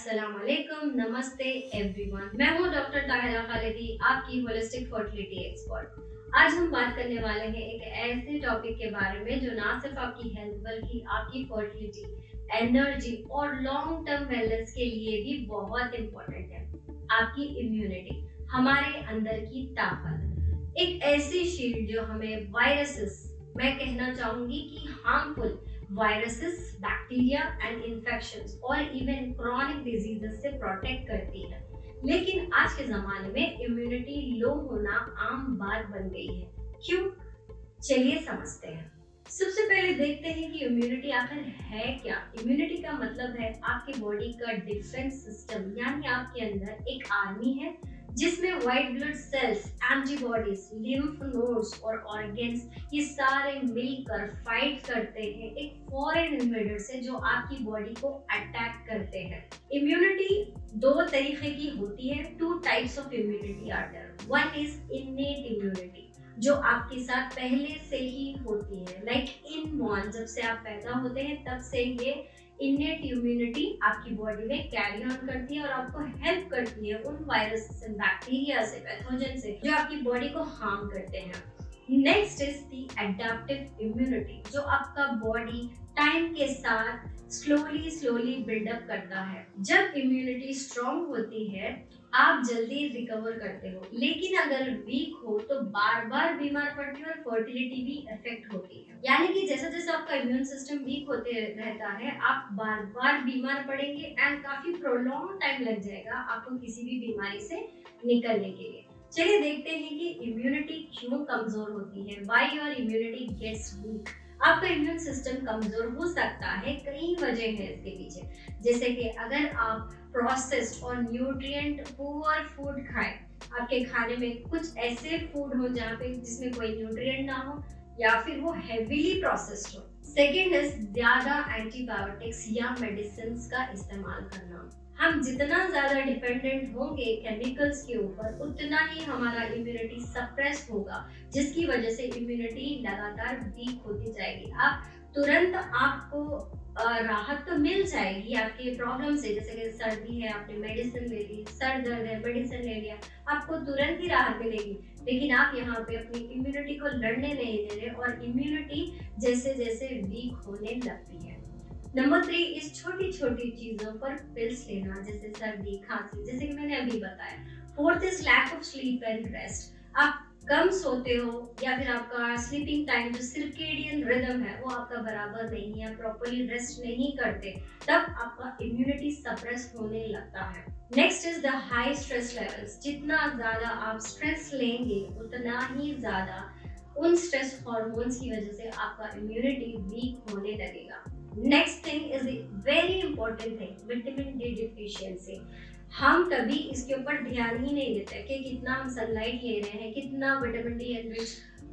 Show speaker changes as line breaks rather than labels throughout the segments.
अस्सलाम वालेकुम, नमस्ते एवरीवन। मैं हूँ डॉक्टर ताहिरा खालिदी, आपकी होलिस्टिक फर्टिलिटी एक्सपर्ट। आज हम बात करने वाले हैं एक ऐसे टॉपिक के बारे में जो ना सिर्फ आपकी हेल्थ बल्कि आपकी फर्टिलिटी, एनर्जी और लॉन्ग टर्म वेलनेस के लिए भी बहुत इम्पोर्टेंट है। आपकी इम्यूनिटी, हमारे अंदर की ताकत, एक ऐसी शील्ड जो हमें वायरसेस, मैं कहना चाहूंगी कि harmful viruses, bacteria and infections और इवन क्रॉनिक डिजीजेस से प्रोटेक्ट करती है। लेकिन आज के ज़माने में इम्यूनिटी लो होना आम बात बन गई है। क्यों? चलिए समझते हैं। सबसे पहले देखते हैं कि इम्यूनिटी आखिर है क्या। इम्यूनिटी का मतलब है आपकी बॉडी का डिफेंस सिस्टम, यानी आपके अंदर एक आर्मी है जिसमें white blood cells, antibodies, lymph nodes और ऑर्गन्स ये सारे मिलकर फाइट करते हैं एक फॉरेन इन्वेडर से जो आपकी बॉडी को अटैक करते हैं। इम्यूनिटी दो तरीके की होती है। Two types of immunity are there. One is innate immunity जो आपके साथ पहले से ही होती है, लाइक इन बॉर्न, जब से आप पैदा होते हैं तब से ये इनेट इम्यूनिटी आपकी बॉडी में कैरी ऑन करती है और आपको हेल्प करती है उन वायरस से, बैक्टीरिया से, पैथोजन से जो आपकी बॉडी को हार्म करते हैं। Next is the adaptive immunity जो आपका बॉडी टाइम के साथ स्लोली बिल्डअप करता है। जब इम्यूनिटी स्ट्रांग होती है आप जल्दी रिकवर करते हो, लेकिन अगर वीक हो तो बार बार बीमार पड़ती हो और फर्टिलिटी भी इफेक्ट होती है। यानी कि जैसा जैसा आपका इम्यून सिस्टम वीक होते रहता है आप बार बार बीमार पड़ेंगे एंड काफी प्रोलॉन्ग टाइम लग जाएगा आपको किसी भी बीमारी से निकलने के लिए। चलिए देखते हैं कि इम्यूनिटी क्यों कमजोर होती है। Why your immunity gets weak. आपका इम्यून सिस्टम कमजोर हो सकता है, कई वजह है इसके पीछे। जैसे कि अगर आप प्रोसेस्ड और न्यूट्रिएंट पुअर फूड खाएं, आपके खाने में कुछ ऐसे फूड हो जहाँ पे जिसमें कोई न्यूट्रिएंट ना हो या फिर वो हेवीली प्रोसेस्ड हो। सेकेंड इज ज्यादा एंटीबायोटिक्स या मेडिसिन का इस्तेमाल करना। हम जितना ज्यादा डिपेंडेंट होंगे केमिकल्स के ऊपर उतना ही हमारा इम्यूनिटी सप्रेस होगा, जिसकी वजह से इम्यूनिटी लगातार वीक होती जाएगी। आप तुरंत आपको राहत तो मिल जाएगी आपके प्रॉब्लम से, जैसे कि सर्दी है आपने मेडिसिन ले ली, सर दर्द है मेडिसिन ले लिया, आपको तुरंत ही राहत मिलेगी। लेकिन आप यहाँ पे अपनी इम्यूनिटी को लड़ने नहीं दे रहे और इम्यूनिटी जैसे जैसे वीक होने लगती है। नंबर 3 इस छोटी छोटी चीजों पर पिल्स लेना, जैसे सर्दी खांसी, जैसे कि मैंने अभी बताया। Fourth is lack of sleep and rest. आप कम सोते हो या फिर आपका स्लीपिंग टाइम जो सर्केडियन रिदम है वो आपका बराबर नहीं है, प्रॉपर्ली रेस्ट नहीं करते, तब आपका इम्यूनिटी सप्रेस होने लगता है। Next is the high stress levels. जितना ज्यादा आप स्ट्रेस लेंगे उतना ही ज्यादा उन स्ट्रेस हार्मोन्स की वजह से आपका इम्यूनिटी वीक होने लगेगा। Next thing is the very important thing, vitamin D deficiency. हम कभी इसके ऊपर ध्यान ही नहीं देते कि कितना हम सनलाइट ले रहे हैं, कितना विटामिन डी एनरिच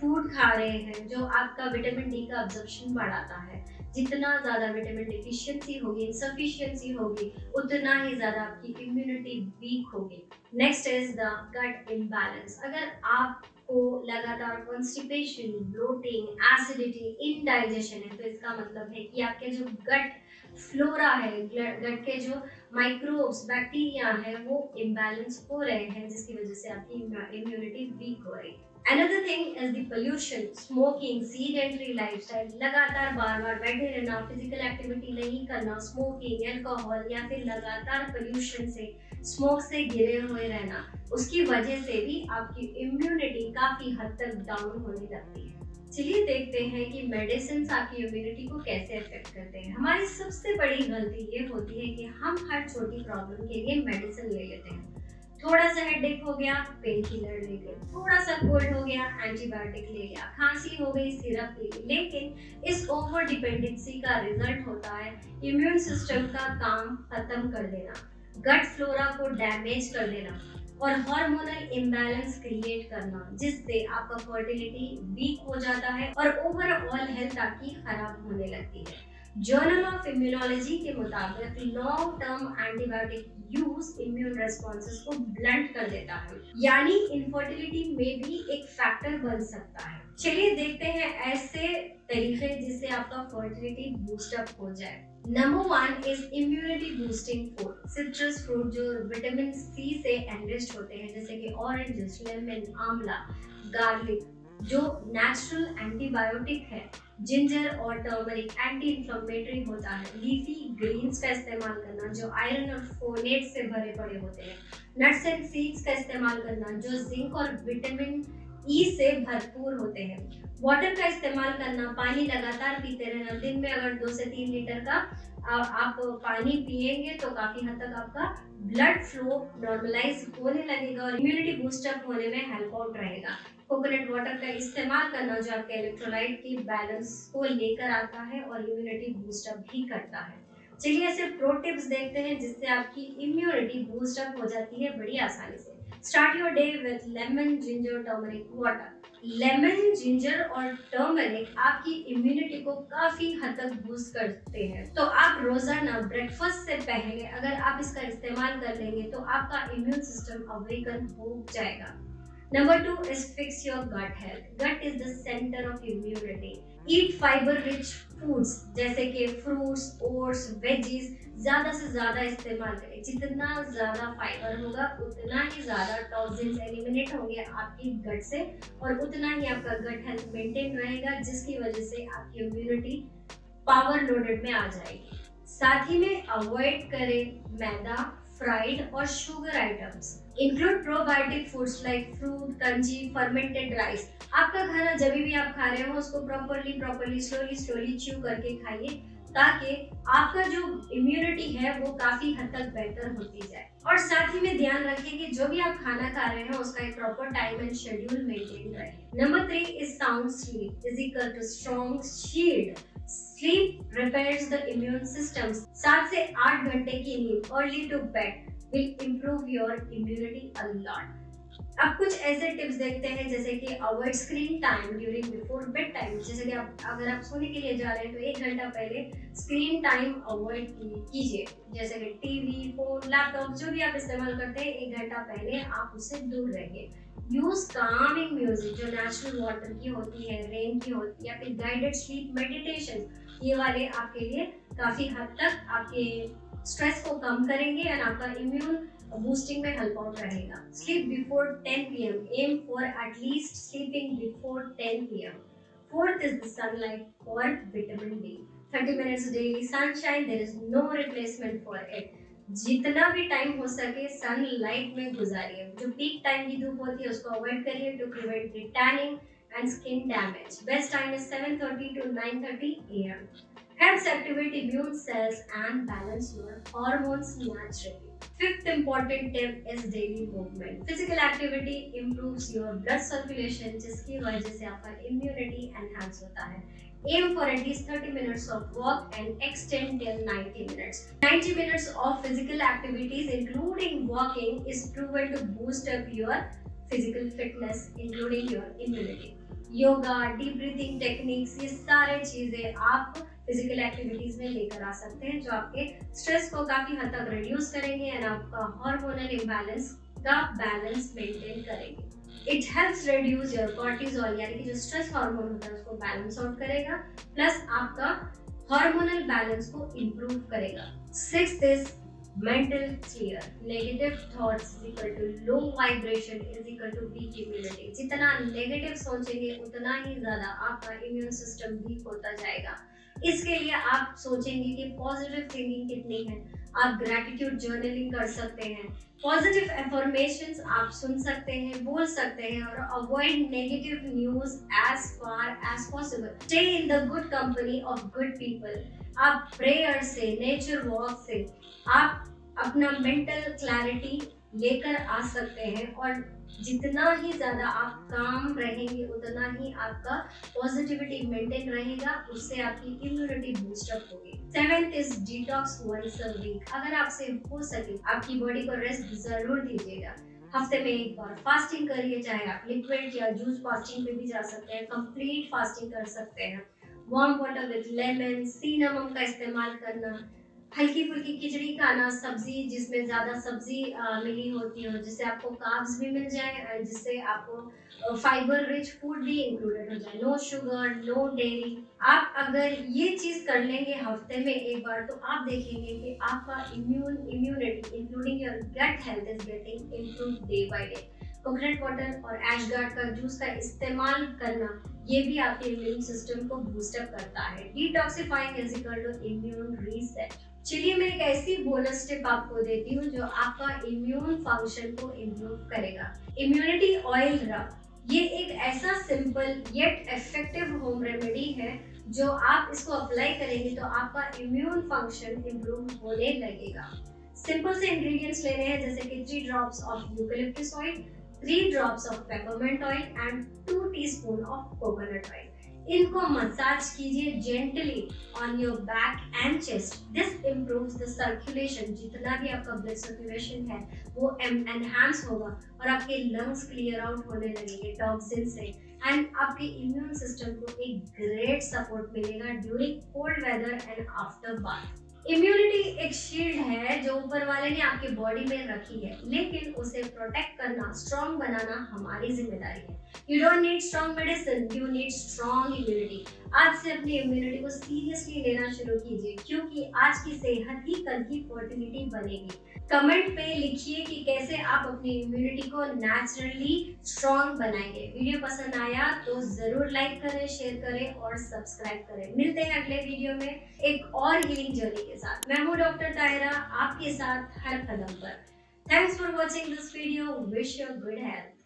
फूड खा रहे हैं जो आपका विटामिन डी का अब्जॉर्प्शन बढ़ाता है। जितना ज़्यादा विटामिन डिफिशियंसी होगी, इनसफिशियंसी होगी, उतना ही ज़्यादा आपकी इम्यूनिटी वीक होगी। Next is the gut imbalance. अगर आपको लगातार कॉन्स्टिपेशन, ब्लोटिंग, एसिडिटी, इनडाइजेशन है तो इसका मतलब है कि आपके जो गट फ्लोरा है, गट के जो माइक्रोब्स, बैक्टीरिया है वो इम्बैलेंस हो रहे हैं, जिसकी वजह से आपकी इम्यूनिटी वीक हो रही है। Another thing is the pollution, smoking, sedentary lifestyle, लगातार बार बार बैठे रहना, फिजिकल एक्टिविटी नहीं करना, स्मोकिंग, अल्कोहल या फिर लगातार पोल्यूशन से, स्मोक से घिरे हुए रहना, उसकी वजह से भी आपकी इम्यूनिटी काफी हद तक डाउन होने लगती है। चलिए देखते हैं कि मेडिसिन आपकी इम्यूनिटी को कैसे अफेक्ट करते हैं। हमारी सबसे बड़ी गलती ये होती है कि हम हर छोटी प्रॉब्लम के लिए मेडिसिन ले लेते हैं। थोड़ा सा हेडेक हो गया पेन किलर ले लिया, थोड़ा सा कोल्ड हो गया एंटीबायोटिक ले लिया, खांसी हो गई सिरप ले ली। लेकिन इस ओवर डिपेंडेंसी का रिजल्ट होता है इम्यून सिस्टम का काम खत्म कर देना, गट फ्लोरा को डैमेज कर देना और हार्मोनल इम्बैलेंस क्रिएट करना, जिससे आपका फर्टिलिटी वीक हो जाता है और ओवरऑल हेल्थ आपकी खराब होने लगती है। जर्नल ऑफ इम्यूनोलॉजी के मुताबिक long term antibiotic use immune responses को ब्लंट कर देता है, यानी इनफर्टिलिटी में भी एक फैक्टर बन सकता है। चलिए देखते हैं ऐसे तरीके जिससे आपका फर्टिलिटी बूस्ट अप हो जाए। Number one is immunity boosting food. Citrus fruit जो विटामिन सी से एनरिच्ड होते हैं, जैसे कि ऑरेंजेस, लेमन, आंवला, गार्लिक, जो नेचुरल एंटीबायोटिक है। जिंजर और टर्मरिक एंटी इंफ्लेमेटरी होता है। लीफी ग्रीन्स का इस्तेमाल करना जो आयरन और फोलेट से भरे पड़े होते हैं। नट्स एंड सीड्स का इस्तेमाल करना जो जिंक और विटामिन ई से भरपूर होते हैं। वाटर का इस्तेमाल करना, पानी लगातार पीते रहना। दिन में अगर 2 से 3 लीटर का आप पानी पिएंगे तो काफी हद तक आपका ब्लड फ्लो नॉर्मलाइज होने लगेगा और इम्यूनिटी बूस्टअप होने में हेल्प आउट रहेगा। कोकोनट वाटर का इस्तेमाल करना जो आपके इलेक्ट्रोलाइट की बैलेंस को लेकर आता है और इम्यूनिटी बूस्टअप भी करता है। चलिए ऐसे प्रो टिप्स देखते हैं जिससे आपकी इम्यूनिटी बूस्टअप हो जाती है बड़ी आसानी से। Start your day with lemon, ginger, turmeric water. Lemon, ginger और टर्मरिक आपकी इम्यूनिटी को काफी हद तक बूस्ट करते हैं, तो आप रोजाना ब्रेकफास्ट से पहले अगर आप इसका इस्तेमाल कर लेंगे तो आपका इम्यून सिस्टम अवेकन हो जाएगा। Number two is fix your gut health. Gut is the center of immunity. Eat fiber rich foods जैसे कि fruits, oats, veggies ज्यादा से ज्यादा इस्तेमाल करें। जितना ज्यादा फाइबर होगा उतना ही ज्यादा टॉक्सिन्स एलिमिनेट होंगे आपकी गट से और उतना ही आपका गट हेल्थ मेंटेन रहेगा, जिसकी वजह से आपकी इम्यूनिटी पावर लोडेड में आ जाएगी। साथ ही में अवॉइड करें मैदा, फ्राइड और sugar items. Include probiotic foods like fruit, कंजी, फर्मेंटेड राइस। आपका खाना जब भी आप खा रहे हो उसको प्रॉपर्ली स्लोली च्यू करके खाइए, ताकि आपका जो इम्यूनिटी है वो काफी हद तक बेहतर होती जाए। और साथ ही में ध्यान रखें कि जो भी आप खाना खा रहे हैं उसका एक proper time and schedule maintain रहे। Number 3 is sound sleep is equal to strong shield. Sleep repairs the immune system. 7 से 8 घंटे की नींद, early to bed, will improve your immunity a lot. अब कुछ ऐसे टिप्स देखते हैं जैसे कि avoid screen time during before bed time. जैसे कि आप अगर आप सोने के लिए जा रहे हैं तो 1 घंटा पहले स्क्रीन टाइम अवॉइड कीजिए। जैसे कि टीवी, फोन, लैपटॉप जो भी आप इस्तेमाल करते हैं 1 घंटा पहले आप उससे दूर रहिए। यूज कामिंग म्यूजिक जो नेचुरल वाटर की होती है, रेन की होती है, या फिर गाइडेड स्लीप मेडिटेशन, ये वाले आपके लिए काफी हद तक आपके स्ट्रेस को कम करेंगे और आपका इम्यून बूस्टिंग में हेल्प आउट रहेगा। Sleep before 10 PM. Aim for at least sleeping before 10 PM. Fourth is the sunlight और vitamin D. 30 minutes daily sunshine, there is no replacement for it. जितना भी टाइम हो सके सनलाइट में गुजारिए। जो पीक टाइम की धूप होती है उसको अवॉइड करिए to prevent tanning and skin damage. Best time is 7:30 to 9:30 am. Helps activate immune cells and balance your hormones naturally. Fifth important tip is daily movement. Physical activity improves your blood circulation, जिसकी वजह से आपका immunity enhance होता है। Aim for at least 30 minutes of walk and extend till 90 minutes. 90 minutes of physical activities, including walking, is proven to boost up your physical fitness, including your immunity. Yoga, deep breathing techniques, ये सारे चीजें आप physical activities में लेकर आ सकते हैं जो आपके स्ट्रेस को काफी हद तक रिड्यूस करेंगे और आपका हार्मोनल इम्बैलेंस का बैलेंस मेंटेन करेंगे। It helps reduce your cortisol, यानी कि जो स्ट्रेस हार्मोन होता है उसको बैलेंस आउट करेगा, प्लस आपका हार्मोनल बैलेंस को इम्प्रूव करेगा। Sixth is mental clear. Negative thoughts is equal to low vibration is equal to weak immunity. जितना नेगेटिव सोचेंगे उतना ही ज्यादा आपका इम्यून सिस्टम वीक होता जाएगा। इसके लिए आप सोचेंगे कि पॉजिटिव थिंकिंग कितनी है। आप ग्रैटिट्यूड जर्नलिंग कर सकते हैं, पॉजिटिव एफर्मेशंस आप सुन सकते हैं, बोल सकते हैं और avoid negative news as far as possible. Stay in the good company of good people. आप प्रेयर से, नेचर वॉक से आप अपना मेंटल क्लैरिटी लेकर आ सकते हैं और जितना ही ज्यादा आप काम रहेंगे उतना ही आपका पॉजिटिविटी मेंटेन रहेगा, उससे आपकी इम्यूनिटी बूस्टअप होगी। Seventh is detox once a week. अगर आपसे हो सके आपकी बॉडी को रेस्ट जरूर दीजिएगा। हफ्ते में एक बार फास्टिंग करिए, चाहे आप लिक्विड या जूस फास्टिंग पे भी जा सकते हैं, कंप्लीट फास्टिंग कर सकते हैं। Warm water with lemon, cinnamon का इस्तेमाल करना, हल्की फुल्की खिचड़ी खाना, सब्जी जिसमें ज़्यादा सब्जी मिली होती हो, जिससे आपको कार्ब्स भी मिल जाए, जिससे आपको फाइबर रिच फूड भी इंक्लूडेड हो जाए। No sugar, no dairy. आप अगर ये चीज़ कर लेंगे हफ्ते में एक बार, तो आप देखेंगे कि आपका immunity including your gut health is getting improve day by day. Coconut water और एशगार्ड का जूस का इस्तेमाल करना, ये भी आपके इम्यून सिस्टम को बूस्टअप करता है। Detoxifying is equal to immune reset. चलिए मैं एक ऐसी बोनस टिप आपको देती हूँ जो आपका इम्यून फंक्शन को इम्प्रूव करेगा। इम्यूनिटी ऑयल रब, ये एक ऐसा simple yet effective home remedy है, जो आप इसको अप्लाई करेंगे तो आपका इम्यून फंक्शन इम्प्रूव होने लगेगा। सिंपल से इंग्रेडिएंट्स लेने हैं, जैसे कि 3 drops of eucalyptus oil, 3 drops of peppermint oil and 2 teaspoon of coconut oil. इनको मसाज कीजिए gently on your back and chest. This improves the circulation. जितना भी आपका ब्लड सर्कुलेशन है वो एनहांस होगा और आपके लंग्स क्लियर आउट होने लगेंगे टॉक्सिन से, एंड आपके इम्यून सिस्टम को एक ग्रेट सपोर्ट मिलेगा during cold weather and after bath. Immunity एक शील्ड है जो ऊपर वाले ने आपके बॉडी में रखी है, लेकिन उसे प्रोटेक्ट करना, स्ट्रॉन्ग बनाना हमारी जिम्मेदारी है। You don't need strong medicine, you need strong immunity. आज से अपनी इम्यूनिटी को सीरियसली लेना शुरू कीजिए, क्योंकि आज की सेहत ही कल की फर्टिलिटी बनेगी। कमेंट पे लिखिए कि कैसे आप अपनी इम्यूनिटी को नेचुरली स्ट्रॉन्ग बनाएंगे। वीडियो पसंद आया तो जरूर लाइक करें, शेयर करें और सब्सक्राइब करें। मिलते हैं अगले वीडियो में एक और हीलिंग जर्नी के साथ। मैं हूँ डॉक्टर ताहिरा, आपके साथ हर कदम पर। Thanks for watching this video. Wish you good health.